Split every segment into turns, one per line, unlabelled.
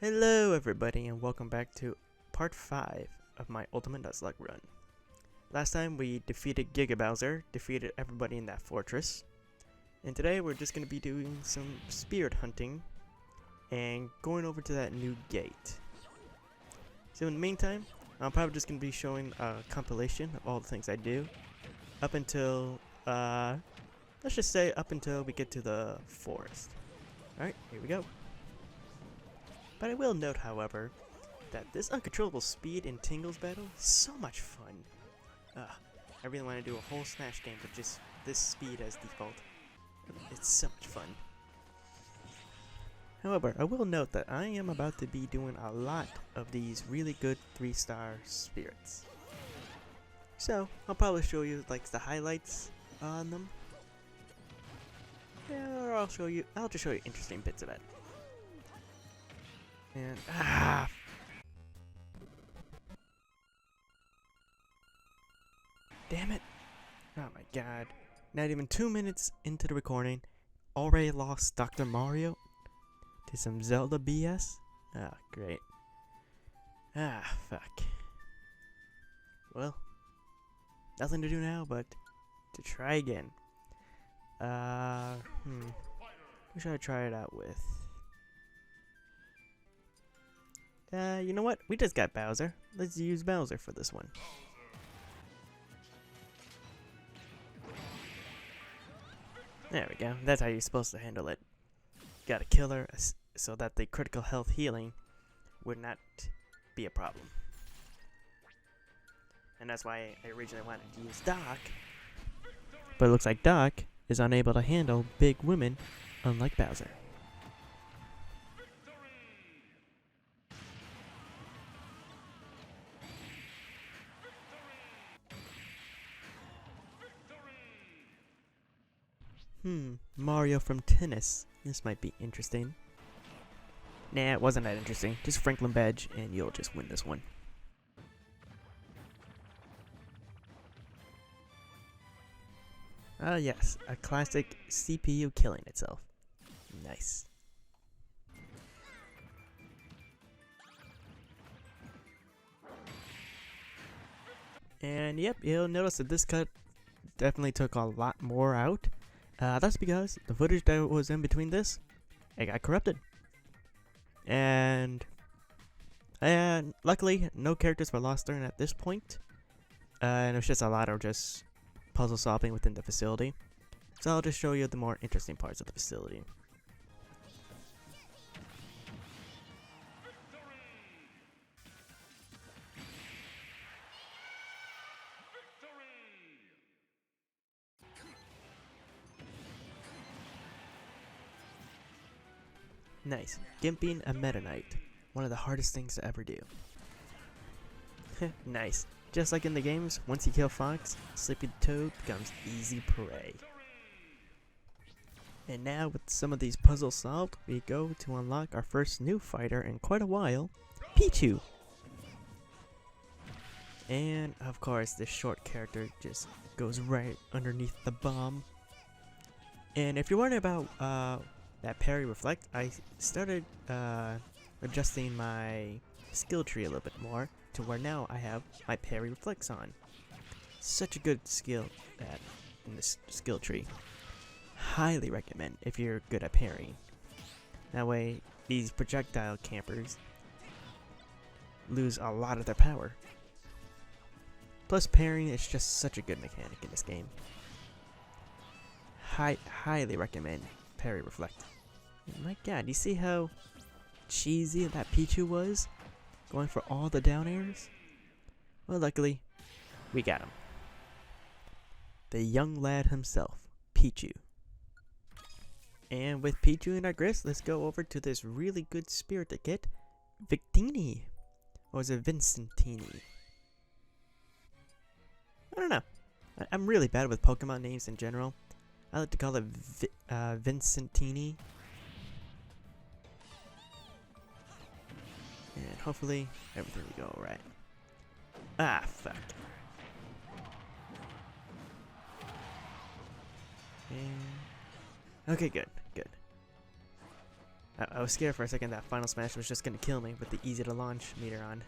Hello everybody and welcome back to part 5 of my Ultimate Nuzlocke run. Last time we defeated Giga Bowser, defeated everybody in that fortress. And today we're just going to be doing some spirit hunting and going over to that new gate. So in the meantime, I'm probably just going to be showing a compilation of all the things I do up until, let's just say up until we get to the forest. Alright, here we go. But I will note, however, that this uncontrollable speed in Tingle's battle is so much fun. I really want to do a whole Smash game with just this speed as default. It's so much fun. However, I will note that I am about to be doing a lot of these really good 3-star spirits. So, I'll probably show you like the highlights on them. Yeah, or I'll just show you interesting bits of it. And damn it. Oh my god. Not even 2 minutes into the recording, already lost Dr. Mario to some Zelda BS? Ah, great. Ah, fuck. Well, nothing to do now but to try again. Who should I try it out with? You know what? We just got Bowser. Let's use Bowser for this one. There we go. That's how you're supposed to handle it. Gotta kill her so that the critical health healing would not be a problem. And that's why I originally wanted to use Doc. But it looks like Doc is unable to handle big women, unlike Bowser. Mario from tennis. This might be interesting. Nah, it wasn't that interesting. Just Franklin Badge and you'll just win this one. Ah yes, a classic CPU killing itself. Nice. And yep, you'll notice that this cut definitely took a lot more out. That's because the footage that was in between this, it got corrupted. And luckily, no characters were lost during at this point. And it was just a lot of just puzzle solving within the facility. So I'll just show you the more interesting parts of the facility. Nice. Gimping a Meta Knight. One of the hardest things to ever do. Nice. Just like in the games, once you kill Fox, Sleepy Toad becomes easy prey. And now with some of these puzzles solved, we go to unlock our first new fighter in quite a while, Pichu. And of course, this short character just goes right underneath the bomb. And if you're wondering about that parry reflect, I started adjusting my skill tree a little bit more to where now I have my parry reflex on. Such a good skill in this skill tree. Highly recommend if you're good at parrying. That way these projectile campers lose a lot of their power. Plus parrying is just such a good mechanic in this game. Highly recommend parry reflect. My god, you see how cheesy that Pichu was? Going for all the down airs? Well, luckily, we got him. The young lad himself, Pichu. And with Pichu in our grist, let's go over to this really good spirit to get, Victini. Or is it Vincentini? I don't know. I'm really bad with Pokemon names in general. I like to call it Vincentini. And hopefully everything will go alright. Ah, fuck. And okay, good. I was scared for a second that Final Smash was just gonna kill me with the easy to launch meter on.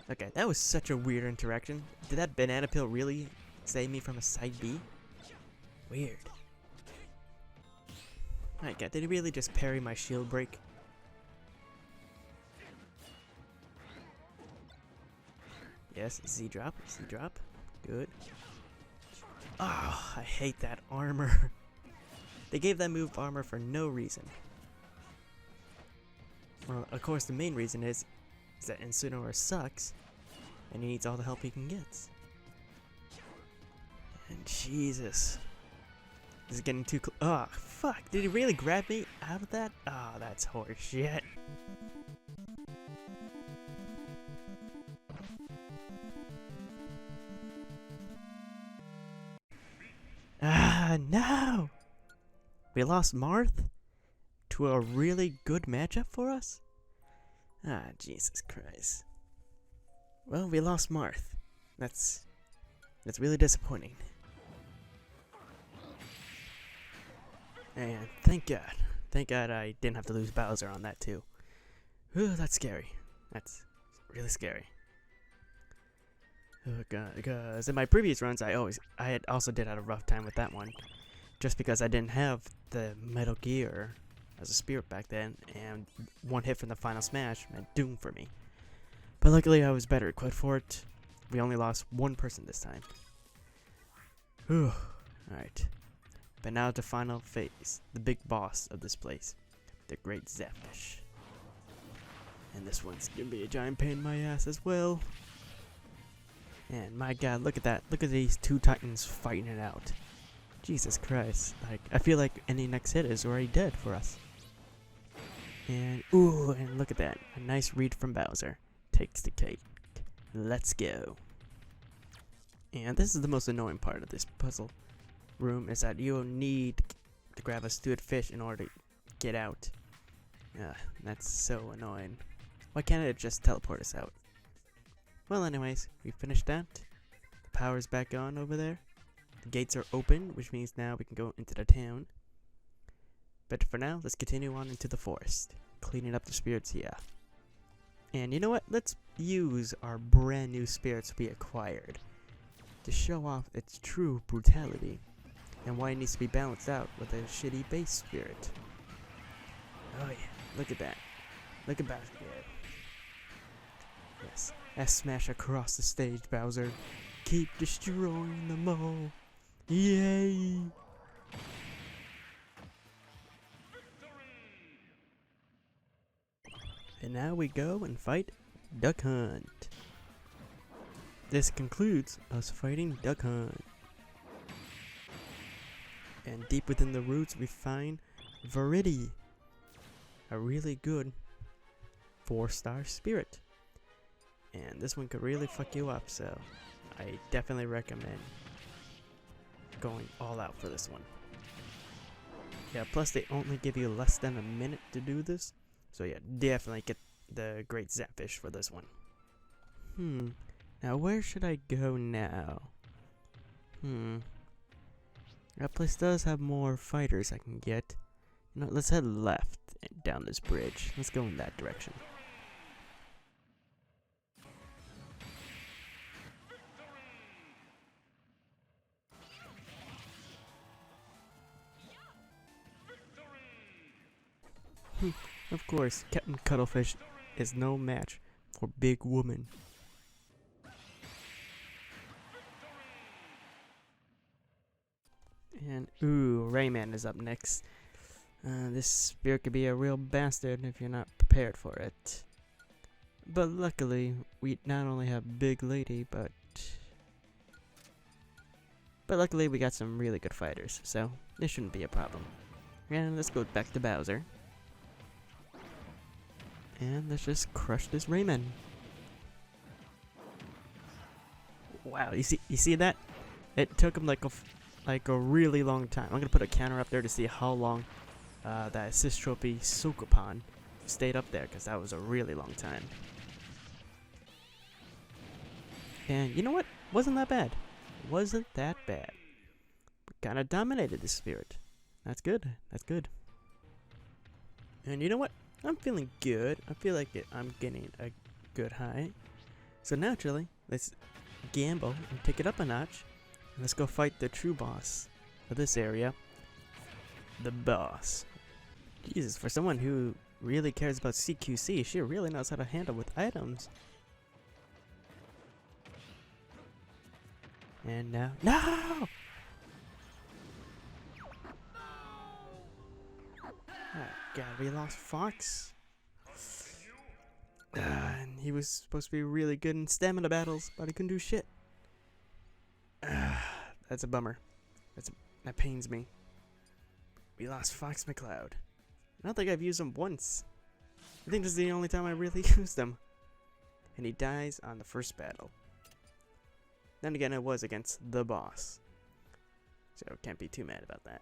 Okay, that was such a weird interaction. Did that banana peel really save me from a side B? Weird. My god, did he really just parry my shield break? Yes, Z drop, Z drop. Good. Oh, I hate that armor. They gave that move armor for no reason. Well, of course, the main reason is that Incineroar sucks, and he needs all the help he can get. And Jesus. This is getting too close. Oh, fuck. Did he really grab me out of that? Oh, that's horseshit. Ah, no! We lost Marth to a really good matchup for us? Ah, Jesus Christ. Well, we lost Marth. That's really disappointing. And thank God I didn't have to lose Bowser on that too. Ooh, that's scary. That's really scary. Oh god, because in my previous runs I had also did have a rough time with that one. Just because I didn't have the Metal Gear as a spirit back then, and one hit from the Final Smash meant doom for me. But luckily I was better equipped for it. We only lost one person this time. Whew. Alright. But now the final phase, the big boss of this place, the Great Zapfish. And this one's gonna be a giant pain in my ass as well. And my god, look at that. Look at these two titans fighting it out. Jesus Christ. Like, I feel like any next hit is already dead for us. And, ooh, and look at that. A nice read from Bowser. Takes the cake. Let's go. And this is the most annoying part of this puzzle room, is that you need to grab a stupid fish in order to get out. That's so annoying. Why can't it just teleport us out? Well, anyways, we finished that. The power's back on over there. The gates are open, which means now we can go into the town. But for now, let's continue on into the forest, cleaning up the spirits here. And you know what? Let's use our brand new spirits we acquired to show off its true brutality and why it needs to be balanced out with a shitty base spirit. Oh yeah, look at that. Look at Bowser. Yes, S-smash across the stage, Bowser. Keep destroying them all. Yay! And now we go and fight Duck Hunt. This concludes us fighting Duck Hunt. And deep within the roots we find Viridi, a really good 4-star spirit. And this one could really fuck you up, so I definitely recommend going all out for this one. Yeah, plus they only give you less than a minute to do this, so yeah, definitely get the Great Zapfish for this one. Now where should I go now? That place does have more fighters I can get. You know, let's head left and down this bridge. Let's go in that direction. Of course, Captain Cuttlefish is no match for Big Woman. And, ooh, Rayman is up next. This spirit could be a real bastard if you're not prepared for it. But luckily, we not only have Big Lady, but luckily we got some really good fighters, so this shouldn't be a problem. And let's go back to Bowser. And let's just crush this Rayman. Wow, you see that? It took him like a really long time. I'm gonna put a counter up there to see how long that assist trophy Sukapon stayed up there, because that was a really long time. And you know what? Wasn't that bad. Wasn't that bad. kind of dominated the spirit. That's good. That's good. And you know what? I'm feeling good. I feel like I'm getting a good high. So naturally, let's gamble and take it up a notch. And let's go fight the true boss of this area. The boss. Jesus, for someone who really cares about CQC, she really knows how to handle with items. And now, no! Oh god, we lost Fox. And he was supposed to be really good in stamina battles, but he couldn't do shit. That's a bummer. That pains me. We lost Fox McCloud. I don't think I've used him once. I think this is the only time I really used him. And he dies on the first battle. Then again, it was against the boss. So can't be too mad about that.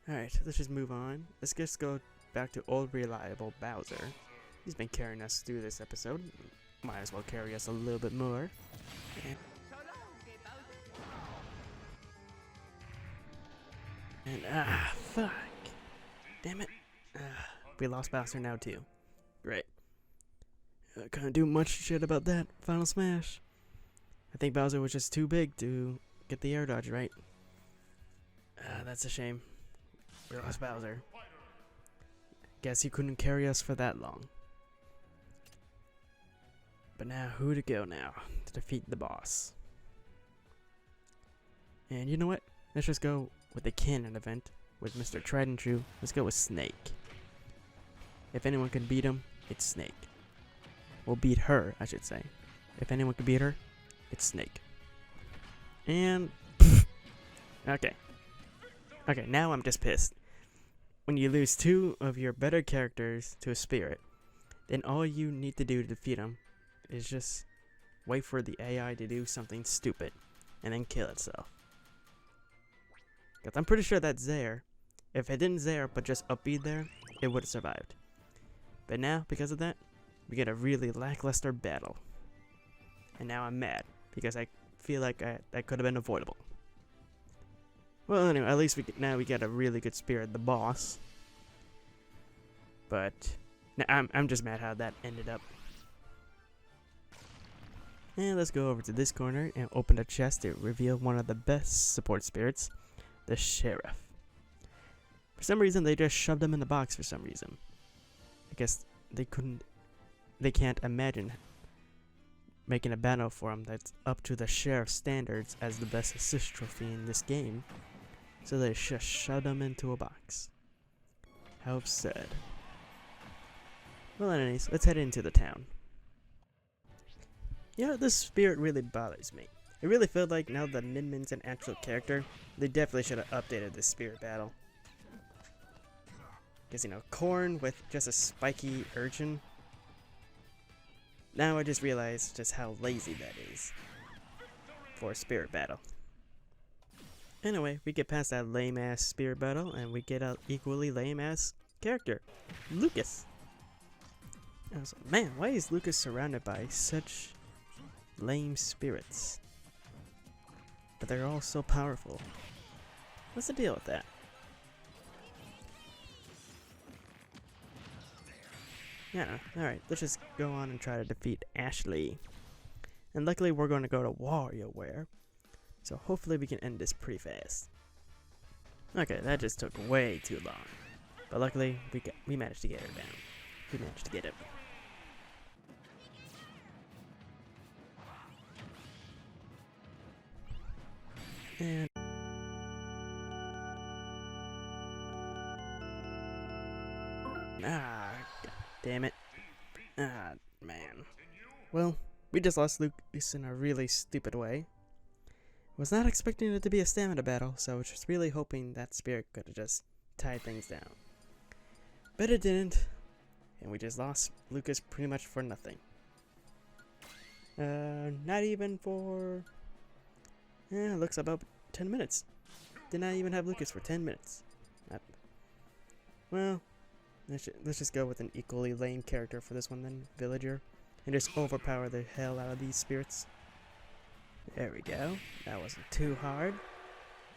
Alright, let's just move on. Let's just go back to old reliable Bowser. He's been carrying us through this episode. Might as well carry us a little bit more. And fuck. Damn it. We lost Bowser now too. Great. Can't do much shit about that. Final smash. I think Bowser was just too big to get the air dodge right. That's a shame. We lost Bowser. Guess he couldn't carry us for that long. But now, who to go now to defeat the boss? And you know what? Let's just go with the canon event with Mr. Tried and True. Let's go with Snake. If anyone can beat him, it's Snake. Well, beat her, I should say. If anyone can beat her, it's Snake. And okay. Okay, now I'm just pissed. When you lose two of your better characters to a spirit, then all you need to do to defeat him is just wait for the AI to do something stupid and then kill itself. Because I'm pretty sure that's there. If it didn't there but just upbeat there, it would have survived. But now, because of that, we get a really lackluster battle. And now I'm mad because I feel like that could have been avoidable. Well, anyway, at least now we get a really good spirit, the boss. But I'm just mad how that ended up. And let's go over to this corner and open a chest to reveal one of the best support spirits, the Sheriff. For some reason, they just shoved him in the box for some reason. I guess they can't imagine making a battle for him that's up to the Sheriff's standards as the best assist trophy in this game. So they just shoved him into a box. How absurd. Well, anyways, let's head into the town. You know, this spirit really bothers me. It really felt like now that Min Min's an actual character, they definitely should have updated this spirit battle. Because, you know, corn with just a spiky urchin. Now I just realized just how lazy that is for a spirit battle. Anyway, we get past that lame-ass spirit battle, and we get an equally lame-ass character, Lucas. I was like, man, why is Lucas surrounded by such lame spirits? But they're all so powerful. What's the deal with that? Yeah, alright, let's just go on and try to defeat Ashley. And luckily we're going to go to WarioWare. So hopefully we can end this pretty fast. Okay, that just took way too long. But luckily we managed to get her down. We managed to get him. And god damn it. Man. Well, we just lost Lucas in a really stupid way. Was not expecting it to be a stamina battle, so I was just really hoping that spirit could have just tied things down. But it didn't, and we just lost Lucas pretty much for nothing. Not even for... Yeah, looks about 10 minutes. Did not even have Lucas for 10 minutes. Well, let's just go with an equally lame character for this one then, Villager. And just overpower the hell out of these spirits. There we go. That wasn't too hard.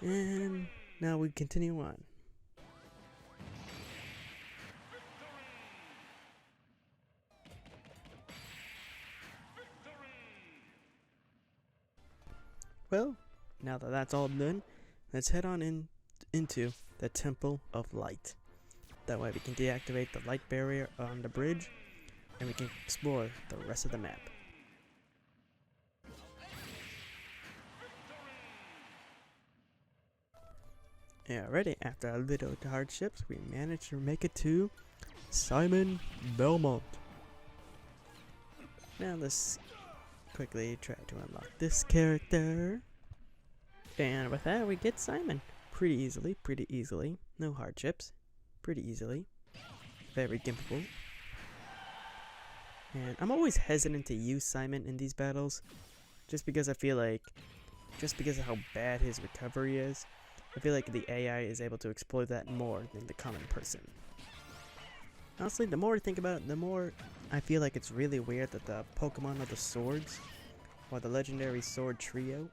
And now we continue on. Well, now that that's all done, let's head on into the Temple of Light. That way we can deactivate the light barrier on the bridge, and we can explore the rest of the map. Alrighty, after a little hardships, we managed to make it to Simon Belmont. Now let's quickly try to unlock this character. And with that, we get Simon. Pretty easily. No hardships. Pretty easily. Very gimpable. And I'm always hesitant to use Simon in these battles, just because I feel like, just because of how bad his recovery is, I feel like the AI is able to exploit that more than the common person. Honestly, the more I think about it, the more I feel like it's really weird that the Pokemon of the Swords, or the legendary Sword Trio,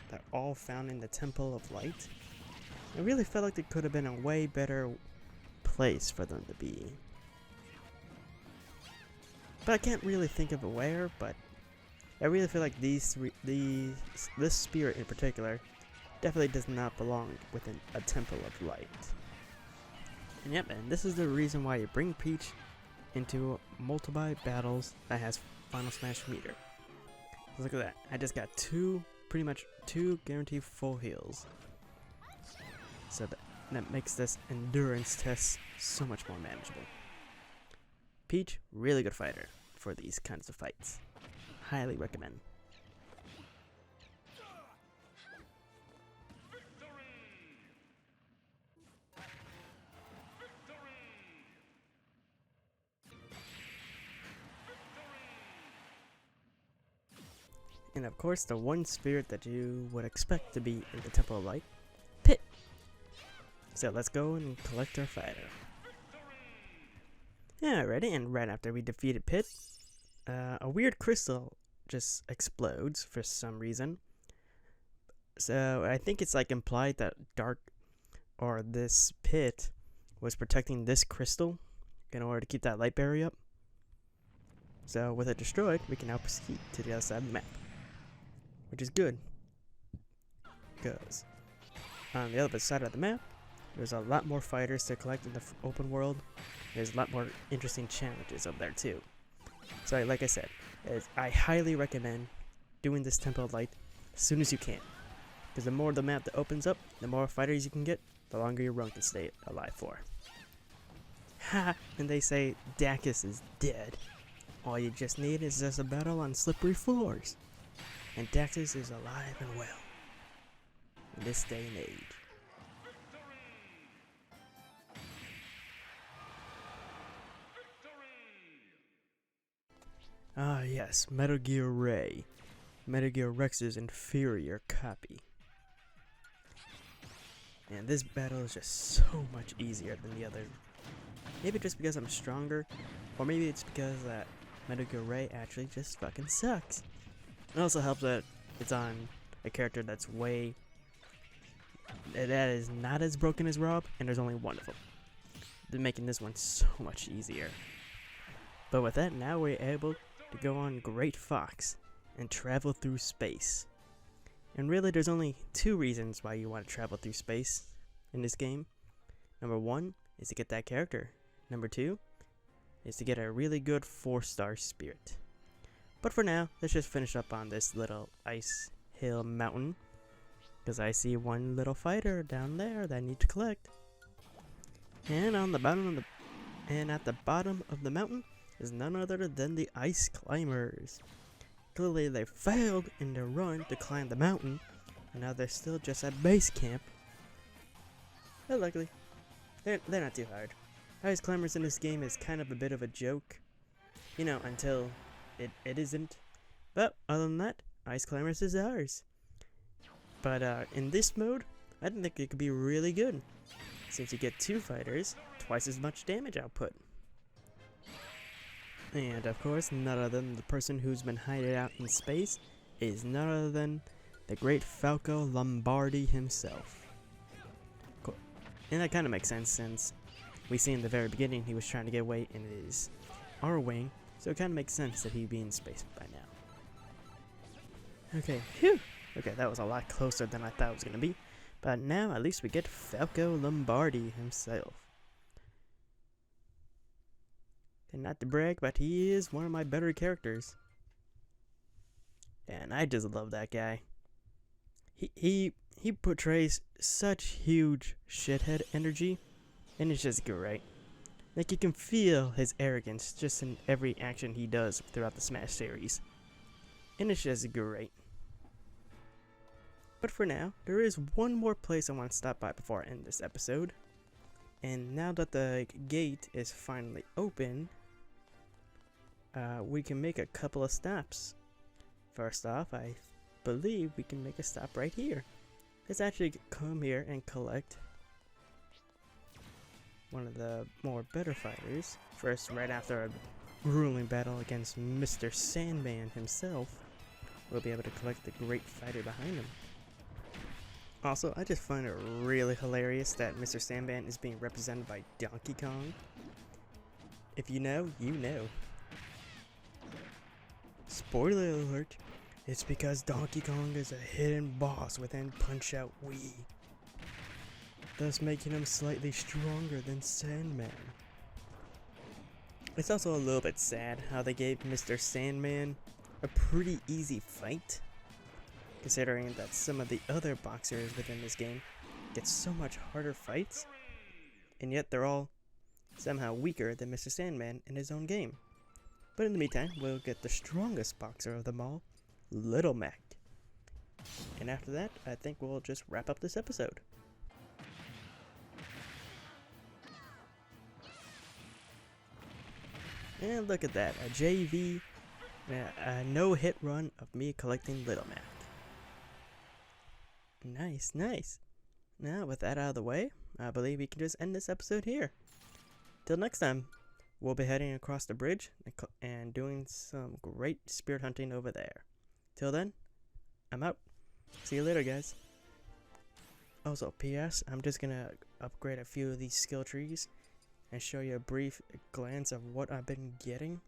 they're all found in the Temple of Light. I really felt like there could have been a way better place for them to be. But I can't really think of where, but I really feel like this spirit in particular definitely does not belong within a Temple of Light. And yep, and this is the reason why you bring Peach into multiple battles that has Final Smash meter. So look at that, I just got pretty much two guaranteed full heals. So that makes this endurance test so much more manageable. Peach, really good fighter for these kinds of fights. Highly recommend. And of course, the one spirit that you would expect to be in the Temple of Light, Pit. So let's go and collect our fighter. Alrighty, and right after we defeated Pit, a weird crystal just explodes for some reason. So I think it's like implied that this Pit was protecting this crystal in order to keep that light barrier up. So with it destroyed, we can now proceed to the other side of the map, which is good, because on the other side of the map, there's a lot more fighters to collect in the open world. There's a lot more interesting challenges over there too. So like I said, I highly recommend doing this Temple of Light as soon as you can, because the more the map that opens up, the more fighters you can get, the longer your run can stay alive for. Ha! And they say Dacus is dead. All you just need is just a battle on slippery floors, and Dacus is alive and well in this day and age. Ah yes, Metal Gear Ray. Metal Gear Rex's inferior copy. And this battle is just so much easier than the other. Maybe just because I'm stronger, or maybe it's because that Metal Gear Ray actually just fucking sucks. It also helps that it's on a character that is not as broken as Rob, and there's only one of them. They're making this one so much easier. But with that, now we're able to go on Great Fox and travel through space. And really, there's only two reasons why you want to travel through space in this game. Number one is to get that character. Number two is to get a really good 4-star spirit. But for now, let's just finish up on this little ice hill mountain, because I see one little fighter down there that I need to collect. And at the bottom of the mountain is none other than the ice climbers. Clearly they failed in their run to climb the mountain, and now they're still just at base camp. But luckily, they're not too hard. Ice climbers in this game is kind of a bit of a joke, you know, until it isn't. But other than that, ice climbers is ours. But in this mode, I think it could be really good, since you get two fighters, twice as much damage output. And of course, none other than the person who's been hiding out in space is none other than the great Falco Lombardi himself. And that kind of makes sense since we see in the very beginning he was trying to get away in his R-Wing, so it kind of makes sense that he'd be in space by now. Okay, phew! Okay, that was a lot closer than I thought it was going to be, but now at least we get Falco Lombardi himself. And not to brag, but he is one of my better characters. And I just love that guy. He portrays such huge shithead energy, and it's just great. Like, you can feel his arrogance just in every action he does throughout the Smash series. And it's just great. But for now, there is one more place I want to stop by before I end this episode. And now that the gate is finally open, we can make a couple of stops. First off, I believe we can make a stop right here. Let's actually come here and collect one of the more better fighters. First, right after a grueling battle against Mr. Sandman himself, we'll be able to collect the great fighter behind him. Also, I just find it really hilarious that Mr. Sandman is being represented by Donkey Kong. If you know, you know. Spoiler alert, it's because Donkey Kong is a hidden boss within Punch-Out Wii, thus making him slightly stronger than Sandman. It's also a little bit sad how they gave Mr. Sandman a pretty easy fight, considering that some of the other boxers within this game get so much harder fights, and yet they're all somehow weaker than Mr. Sandman in his own game. But in the meantime, we'll get the strongest boxer of them all, Little Mac. And after that, I think we'll just wrap up this episode. And look at that, a JV, a no-hit run of me collecting Little Mac. Nice, nice. Now, with that out of the way, I believe we can just end this episode here. Till next time, we'll be heading across the bridge and doing some great spirit hunting over there. Till then, I'm out. See you later, guys. Also, P.S. I'm just gonna upgrade a few of these skill trees and show you a brief glance of what I've been getting